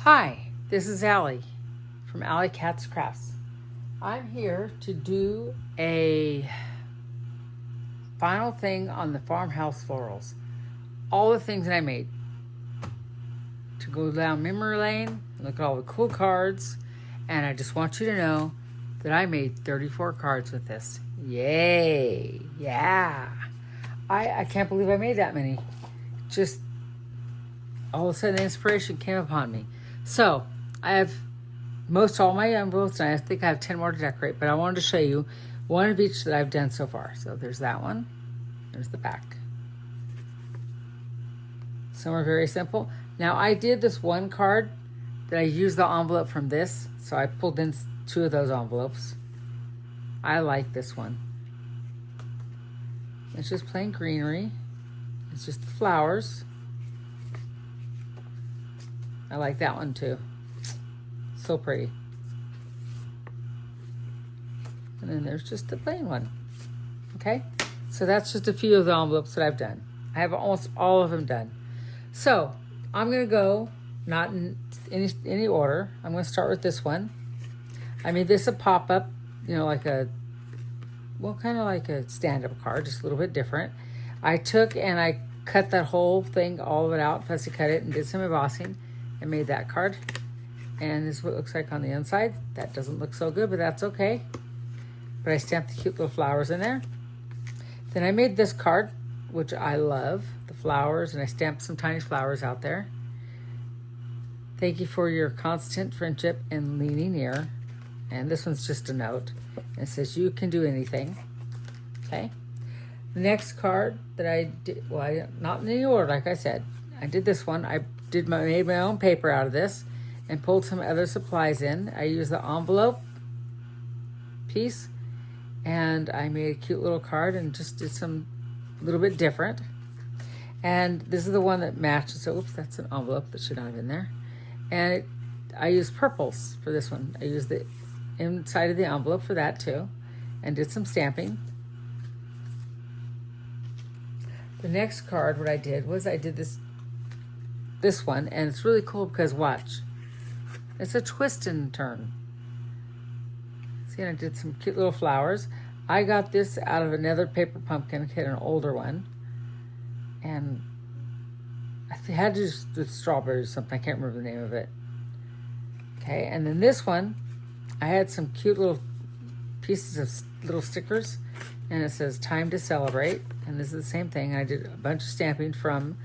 Hi, this is Allie from Allie Katz Crafts. I'm here to do a final thing on the farmhouse florals. All the things that I made. To go down memory lane, look at all the cool cards, and I just want you to know that I made 34 cards with this. Yay! Yeah! I can't believe I made that many. Just all of a sudden inspiration came upon me. So I have most all my envelopes, and I think I have 10 more to decorate, but I wanted to show you one of each that I've done so far. So there's that one. There's the back. Some are very simple. Now I did this one card that I used the envelope from this, so I pulled in 2 of those envelopes. I like this one. It's just plain greenery. It's just the flowers. I like that one too. So pretty. And then there's just the plain one. Okay? So that's just a few of the envelopes that I've done. I have almost all of them done. So I'm going to go, not in any order. I'm going to start with this one. I made this a pop-up, like kind of like a stand-up card, just a little bit different. I took and I cut that whole thing, all of it out, fussy cut it, and did some embossing. I made that card. And this is what it looks like on the inside. That doesn't look so good, but that's okay. But I stamped the cute little flowers in there. Then I made this card, which I love, the flowers, and I stamped some tiny flowers out there. Thank you for your constant friendship and leaning near. And this one's just a note. And it says, you can do anything. Okay. The next card that I did, not in any order, like I said. I did this one. I made my own paper out of this and pulled some other supplies in. I used the envelope piece, and I made a cute little card and just did some little bit different. And this is the one that matches. So, oops, that's an envelope that should not have been there. And I used purples for this one. I used the inside of the envelope for that too, and did some stamping. The next card, what I did was I did this one, and it's really cool because watch, it's a twist and turn. See, and I did some cute little flowers. I got this out of another paper pumpkin kit, an older one, and I had to use the strawberries or something. I can't remember the name of it. Okay, and then this one, I had some cute little pieces of little stickers, and it says time to celebrate, and this is the same thing. I did a bunch of stamping from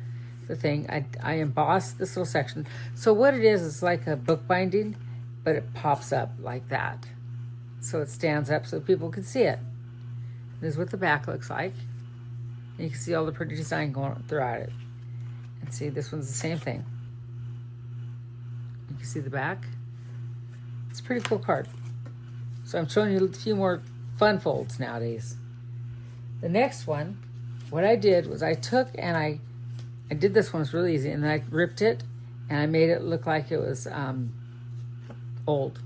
the thing. I embossed this little section. So what it is like a book binding, but it pops up like that. So it stands up so people can see it. This is what the back looks like. And you can see all the pretty design going throughout it. And see, this one's the same thing. You can see the back. It's a pretty cool card. So I'm showing you a few more fun folds nowadays. The next one, what I did was I took and I did this one, was really easy, and then I ripped it and I made it look like it was old.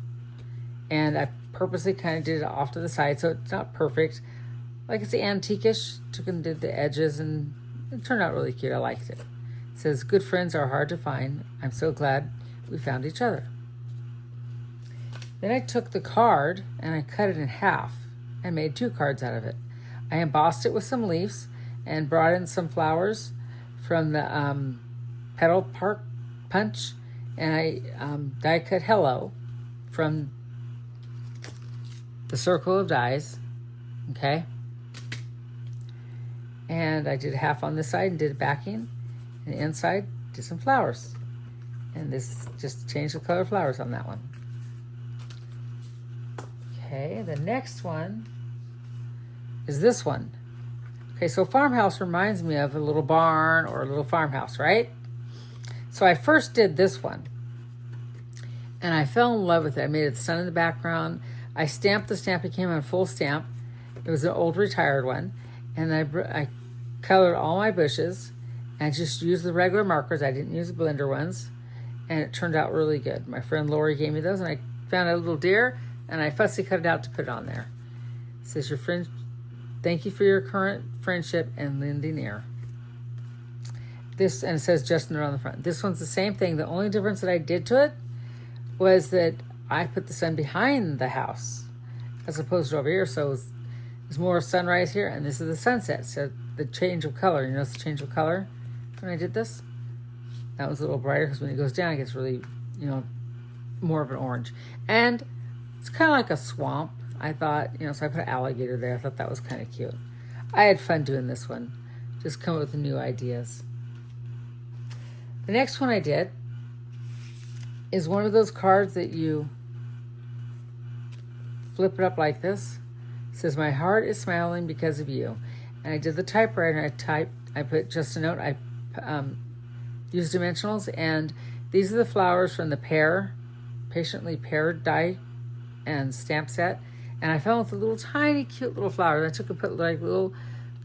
And I purposely kind of did it off to the side, so it's not perfect. Like it's antique-ish. Took and did the edges, and it turned out really cute. I liked it. It says, good friends are hard to find. I'm so glad we found each other. Then I took the card and I cut it in half and made 2 cards out of it. I embossed it with some leaves and brought in some flowers from the Petal Park Punch, and I die cut hello from the Circle of Dies. Okay. And I did half on this side and did backing, and the inside did some flowers. And this just changed the color of flowers on that one. Okay, the next one is this one. Okay, so farmhouse reminds me of a little barn or a little farmhouse, right? So I first did this one, and I fell in love with it. I made it sun in the background. I stamped the stamp. It came on full stamp. It was an old retired one, and I colored all my bushes and just used the regular markers. I didn't use the blender ones, and it turned out really good. My friend Lori gave me those, and I found a little deer, and I fussy cut it out to put it on there. It says, your friend, thank you for your current friendship and lending ear. this, and it says Just Note on the front. This one's the same thing. The only difference that I did to it was that I put the sun behind the house as opposed to over here. So it's more sunrise here, and this is the sunset. So the change of color, you notice the change of color when I did this? That was a little brighter because when it goes down, it gets really, more of an orange. And it's kind of like a swamp, I thought, so I put an alligator there. I thought that was kind of cute. I had fun doing this one. Just come up with new ideas. The next one I did is one of those cards that you flip it up like this. It says, my heart is smiling because of you. And I did the typewriter. I put Just a Note. I used dimensionals. And these are the flowers from the Patiently Paired die and stamp set. And I found with the little tiny cute little flowers. I took and put like little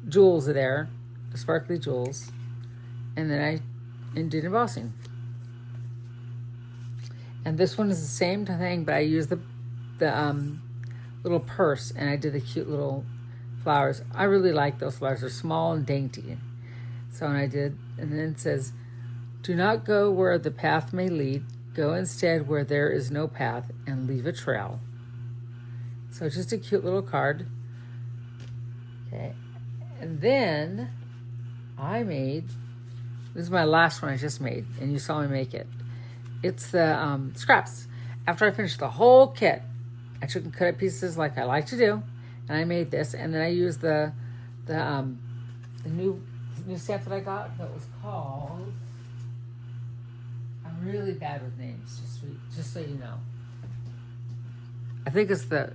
jewels there, the sparkly jewels. And then I did embossing. And this one is the same thing, but I used the little purse, and I did the cute little flowers. I really like those flowers. They're small and dainty. So I did, and then it says, do not go where the path may lead. Go instead where there is no path and leave a trail. So just a cute little card. Okay. And then this is my last one I just made, and you saw me make it. It's the scraps. After I finished the whole kit, I took and cut it pieces like I like to do, and I made this. And then I used the new stamp that I got that was called. I'm really bad with names, just so you know. I think it's the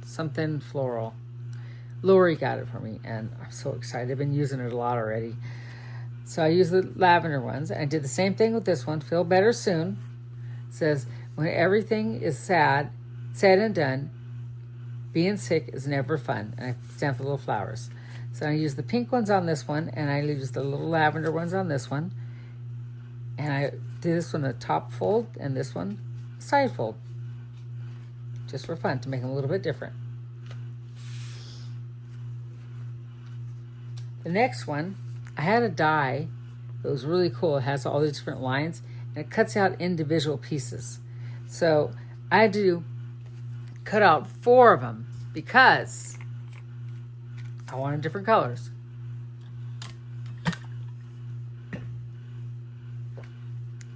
something floral. Lori got it for me, and I'm so excited. I've been using it a lot already. So I used the lavender ones. I did the same thing with this one. Feel better soon. It says, when everything is said and done, being sick is never fun. And I stamped the little flowers. So I used the pink ones on this one, and I used the little lavender ones on this one. And I did this one a top fold, and this one side fold. Just for fun, to make them a little bit different. The next one, I had a die that was really cool. It has all these different lines, and it cuts out individual pieces. So I had to cut out 4 of them because I wanted different colors.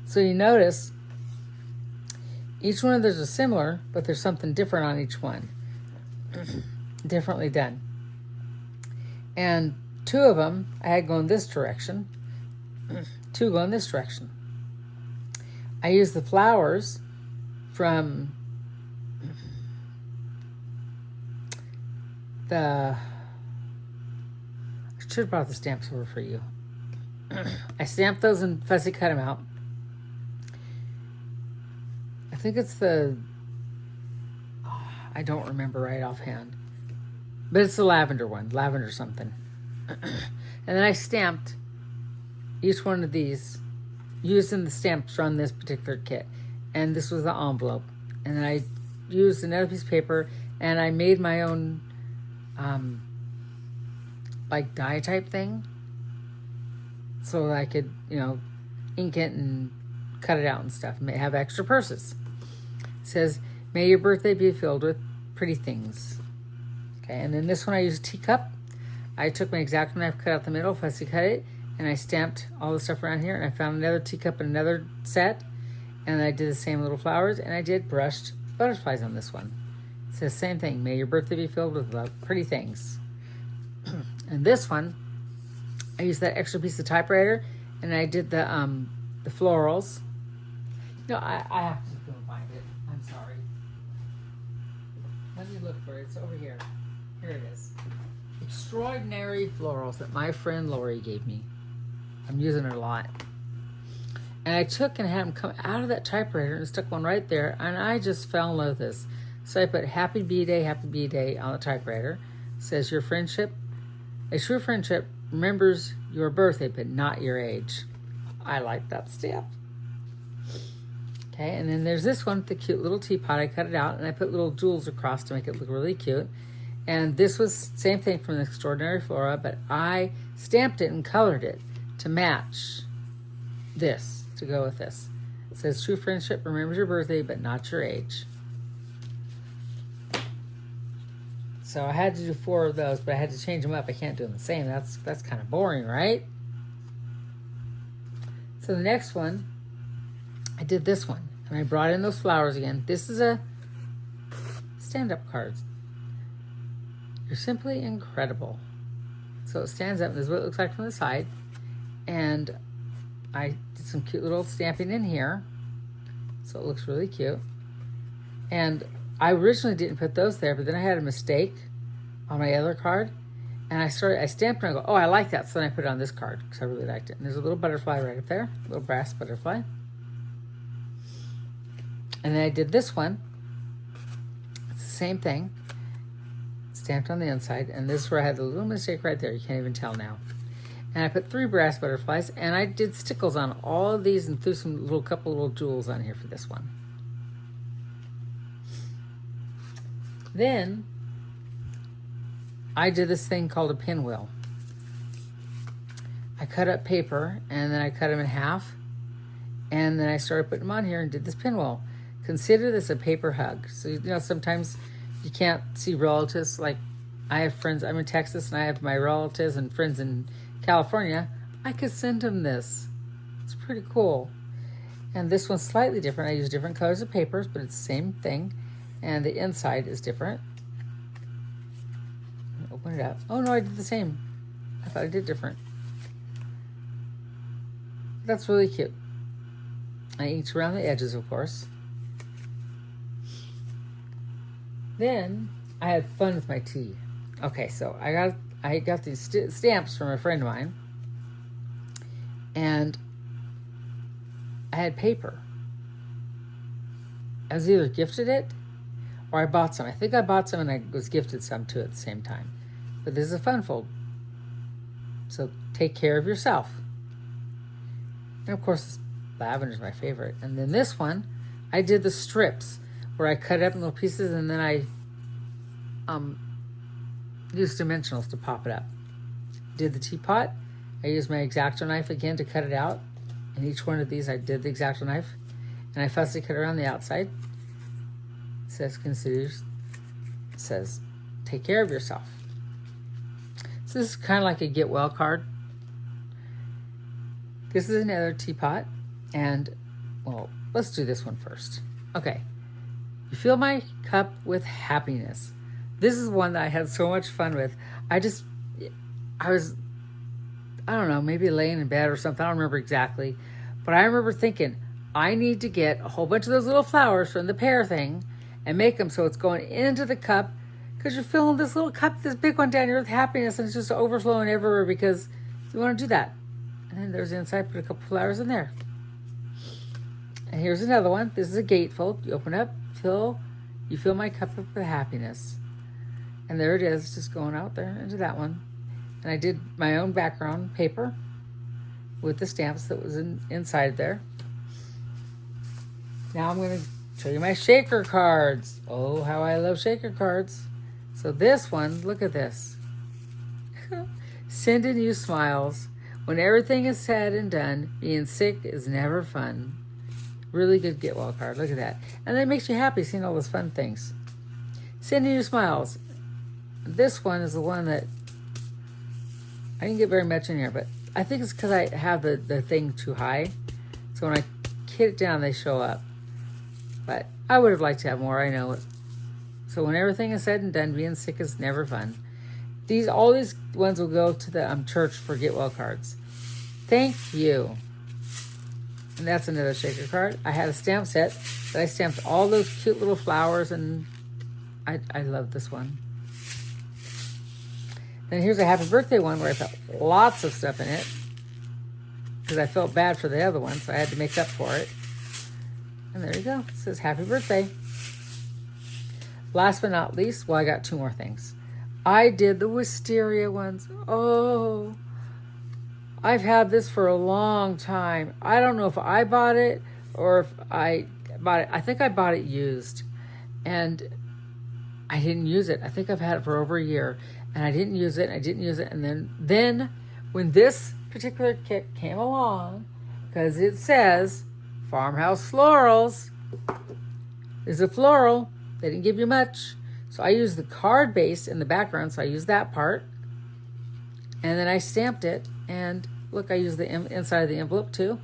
So you notice each one of those is similar, but there's something different on each one. Differently done. And 2 of them I had going this direction. 2 going this direction. I used the flowers from I should have brought the stamps over for you. I stamped those and fussy cut them out. I think it's I don't remember right offhand, but it's the lavender one, lavender something. And then I stamped each one of these using the stamps from this particular kit. And this was the envelope. And then I used another piece of paper, and I made my own like die type thing, so I could, ink it and cut it out and stuff. Have extra purses. It says, may your birthday be filled with pretty things. Okay, and then this one I used a teacup. I took my X-Acto knife, cut out the middle, fussy cut it, and I stamped all the stuff around here, and I found another teacup in another set, and I did the same little flowers, and I did brushed butterflies on this one. It says same thing, may your birthday be filled with pretty things. And this one, I used that extra piece of typewriter, and I did the florals. No, I have to go find it. I'm sorry. Let me look for it. It's over here. Here it is. Extraordinary florals that my friend Lori gave me. I'm using it a lot. And I took and had them come out of that typewriter and stuck one right there, and I just fell in love with this. So I put Happy B-Day on the typewriter. It says your friendship, a true friendship remembers your birthday, but not your age. I like that stamp. Okay, and then there's this one, the cute little teapot. I cut it out, and I put little jewels across to make it look really cute. And this was same thing from the Extraordinary Flora, but I stamped it and colored it. to match this, to go with this. It says, true friendship remembers your birthday, but not your age. So I had to do 4 of those, but I had to change them up. I can't do them the same. That's kind of boring, right? So the next one, I did this one. And I brought in those flowers again. This is a stand-up card. You're simply incredible. So it stands up. This is what it looks like from the side. And I did some cute little stamping in here. So it looks really cute. And I originally didn't put those there, but then I had a mistake on my other card. And I stamped it and I go, oh, I like that. So then I put it on this card because I really liked it. And there's a little butterfly right up there, a little brass butterfly. And then I did this one. It's the same thing. Stamped on the inside. And this is where I had the little mistake right there. You can't even tell now. And I put 3 brass butterflies. And I did stickles on all of these and threw some couple little jewels on here for this one. Then I did this thing called a pinwheel. I cut up paper and then I cut them in half. And then I started putting them on here and did this pinwheel. Consider this a paper hug. So, sometimes you can't see relatives. Like, I have friends, I'm in Texas, and I have my relatives and friends in California. I could send them this. It's pretty cool. And this one's slightly different. I use different colors of papers, but it's the same thing. And the inside is different. Open it up. Oh, no, I did the same. I thought I did different. That's really cute. I inked around the edges, of course. Then I had fun with my tea. Okay, so I got these stamps from a friend of mine, and I had paper. I was either gifted it or I bought some. I think I bought some and I was gifted some too at the same time. But this is a fun fold. So take care of yourself. And of course, lavender is my favorite. And then this one, I did the strips where I cut it up in little pieces and then I used dimensionals to pop it up. Did the teapot. I used my X-Acto knife again to cut it out. And each one of these I did the X-Acto knife. And I fussy cut around the outside. It says, take care of yourself. So this is kind of like a get well card. This is another teapot. And, well, let's do this one first. Okay. You fill my cup with happiness. This is one that I had so much fun with. I don't know, maybe laying in bed or something. I don't remember exactly. But I remember thinking, I need to get a whole bunch of those little flowers from the pear thing and make them so it's going into the cup because you're filling this little cup, this big one down here with happiness, and it's just overflowing everywhere because you want to do that. And then there's the inside, put a couple flowers in there. And here's another one. This is a gatefold. You open up, you fill my cup up with happiness. And there it is, just going out there into that one. And I did my own background paper with the stamps that was inside there. Now I'm going to show you my shaker cards. Oh, how I love shaker cards. So this one, look at this. Sending you smiles. When everything is said and done, being sick is never fun. Really good get well card. Look at that. And that makes you happy seeing all those fun things. Sending you smiles. This one is the one that I didn't get very much in here, but I think it's because I have the thing too high. So when I kit it down, they show up. But I would have liked to have more, I know it. So when everything is said and done, being sick is never fun. All these ones will go to the church for get well cards. Thank you. And that's another shaker card. I had a stamp set that I stamped all those cute little flowers, and I love this one. Then here's a happy birthday one where I put lots of stuff in it because I felt bad for the other one, so I had to make up for it. And there you go. It says happy birthday. Last but not least, well, I got 2 more things. I did the wisteria ones. Oh, I've had this for a long time. I don't know if I bought it or if I bought it. I think I bought it used. And I didn't use it. I think I've had it for over a year. And I didn't use it. And I didn't use it. And then when this particular kit came along because it says Farmhouse Florals. There's a floral. They didn't give you much. So I used the card base in the background, so I used that part. And then I stamped it, and look, I used the inside of the envelope too.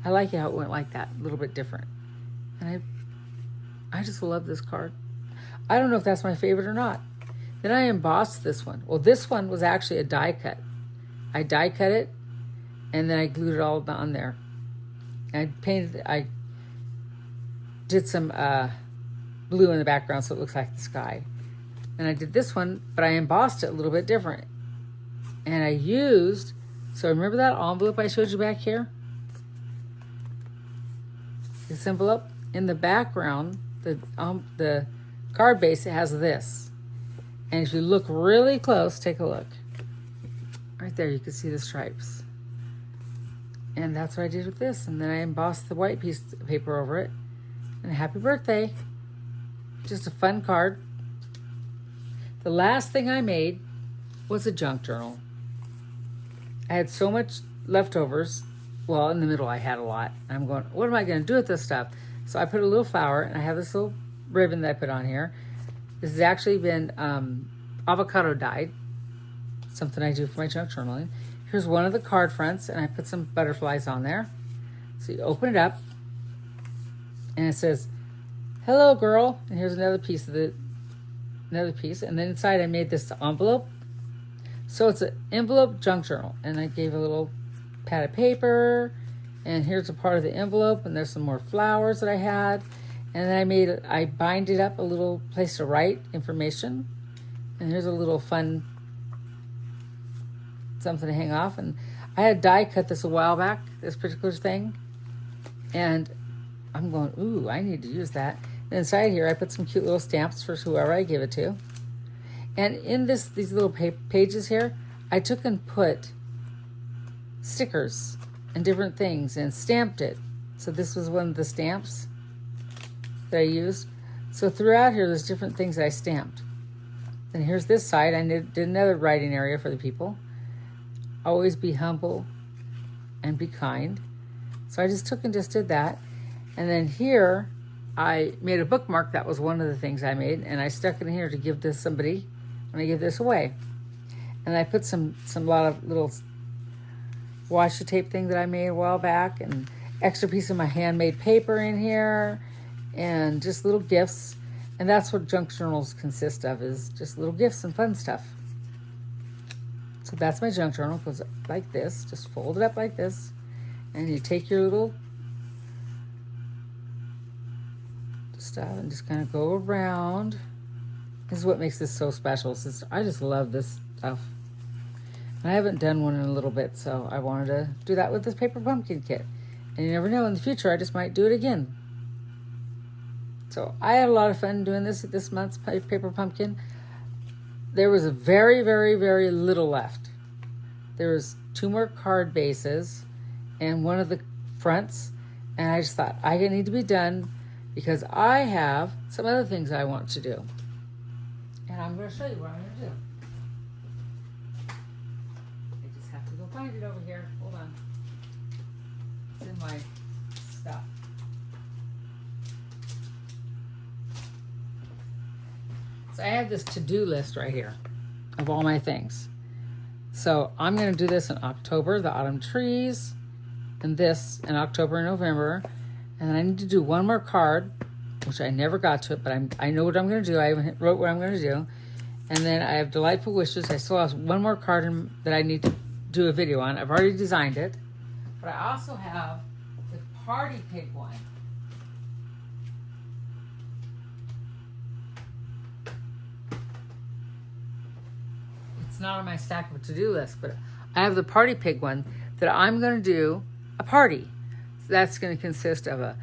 I like how it went like that, a little bit different. And I just love this card. I don't know if that's my favorite or not. Then I embossed this one. Well, this one was actually a die cut. I die cut it, and then I glued it all on there. I did some blue in the background so it looks like the sky. And I did this one, but I embossed it a little bit different. And I used, so remember that envelope I showed you back here? This envelope? In the background, the card base, it has this. And if you look really close, take a look. Right there, you can see the stripes. And that's what I did with this. And then I embossed the white piece of paper over it. And happy birthday. Just a fun card. The last thing I made was a junk journal. I had so much leftovers. Well, in the middle I had a lot. I'm going, what am I going to do with this stuff? So I put a little flower, and I have this little ribbon that I put on here. This has actually been avocado dyed. Something I do for my junk journaling. Here's one of the card fronts, and I put some butterflies on there. So you open it up, and it says, "Hello, girl." And here's another piece of another piece. And then inside I made this envelope. So it's an envelope junk journal. And I gave a little pad of paper. And here's a part of the envelope. And there's some more flowers that I had. And then I bind it up a little place to write information. And here's a little fun something to hang off. And I had die cut this a while back, this particular thing. And I'm going, ooh, I need to use that. And inside here, I put some cute little stamps for whoever I give it to. And in these little pages here, I took and put stickers and different things and stamped it. So this was one of the stamps that I used. So throughout here, there's different things that I stamped. And here's this side. I did another writing area for the people. Always be humble and be kind. So I just took and just did that. And then here, I made a bookmark. That was one of the things I made. And I stuck it in here to give this somebody when I give this away. And I put some lot of little washi tape thing that I made a while back. And extra piece of my handmade paper in here. And just little gifts. And that's what junk journals consist of, is just little gifts and fun stuff. So that's my junk journal. It goes like this. Just fold it up like this. And you take your little stuff and just kind of go around. This is what makes this so special. I just love this stuff. And I haven't done one in a little bit, so I wanted to do that with this paper pumpkin kit. And you never know, in the future I just might do it again. So I had a lot of fun doing this month's paper pumpkin. There was a very, very, very little left. There was 2 more card bases and one of the fronts. And I just thought, I need to be done because I have some other things I want to do. And I'm going to show you what I'm going to do. I just have to go find it over here. Hold on. It's in my stuff. So I have this to-do list right here of all my things. So I'm going to do this in October, the autumn trees, and this in October and November. And then I need to do one more card, which I never got to it, but I know what I'm going to do. I wrote what I'm going to do. And then I have delightful wishes. I still have one more card that I need to do a video on. I've already designed it. But I also have the party pig one. Not on my stack of to-do list, but I have the party pig one that I'm going to do a party. So that's going to consist of a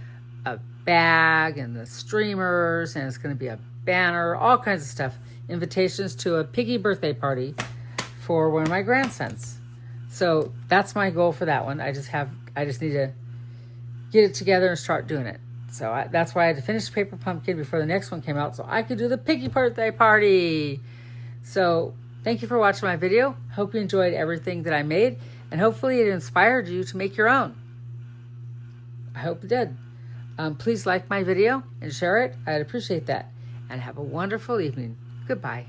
bag and the streamers, and it's going to be a banner, all kinds of stuff. Invitations to a piggy birthday party for one of my grandsons. So that's my goal for that one. I just need to get it together and start doing it. So that's why I had to finish Paper Pumpkin before the next one came out so I could do the piggy birthday party. So Thank you for watching my video. Hope you enjoyed everything that I made, and hopefully it inspired you to make your own. I hope it did. Please like my video and share it. I'd appreciate that. And have a wonderful evening. Goodbye.